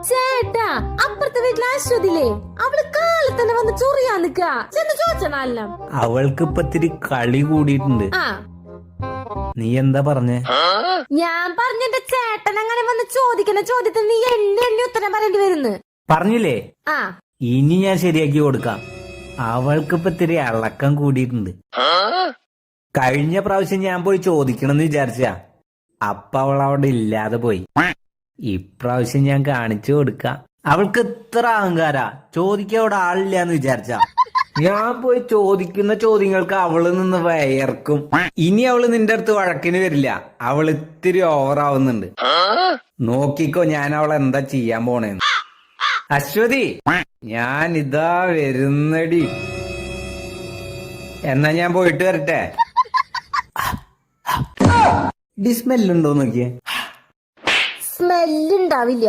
ചേട്ടാ, അപ്പുറത്തെ വീട്ടിലെ അശ്വതില്ലേ, അവള് കാലത്ത് തന്നെ വന്ന് ചൊറിയാ നിക്ക. ചെന്ന് ചോദിച്ചല്ല. അവൾക്ക് ഇപ്പൊ ഇത്തിരി കളി കൂടിയിട്ടുണ്ട്. ആ, നീ എന്താ പറഞ്ഞേ? ഞാൻ പറഞ്ഞെന്റെ ചേട്ടൻ അങ്ങനെ വന്ന് ചോദിക്കുന്ന ചോദ്യത്തിന് നീ എണ്ണി ഉത്തരം പറയേണ്ടി വരുന്നു. പറഞ്ഞില്ലേ? ആ, ഇനി ഞാൻ ശരിയാക്കി കൊടുക്കാം. അവൾക്ക് ഇപ്പൊ ഇത്തിരി ഇളക്കം കൂടിയിട്ടുണ്ട്. കഴിഞ്ഞ പ്രാവശ്യം ഞാൻ പോയി ചോദിക്കണമെന്ന് വിചാരിച്ചാ, അപ്പൊ അവൾ അവിടെ ഇല്ലാതെ പോയി. ഇപ്രാവശ്യം ഞാൻ കാണിച്ചു കൊടുക്കാം. അവൾക്ക് ഇത്ര അഹങ്കാര, ചോദിക്കാൻ അവിടെ ആളില്ലാന്ന് വിചാരിച്ചാ. ഞാൻ പോയി ചോദിക്കുന്ന ചോദ്യങ്ങൾക്ക് അവള് നിന്ന് വയർക്കും. ഇനി അവള് നിന്റെ അടുത്ത് വഴക്കിന് വരില്ല. അവൾ ഇത്തിരി ഓവറാവുന്നുണ്ട്. നോക്കിക്കോ ഞാൻ അവൾ എന്താ ചെയ്യാൻ പോണേന്ന്. അശ്വതി, ഞാൻ ഇതാ വരുന്നടി. എന്നാ ഞാൻ പോയിട്ട് വരട്ടെ. സ്മെല്ലുണ്ടോ നോക്കിയേ. സ്മെല്ല് ഉണ്ടാവില്ല.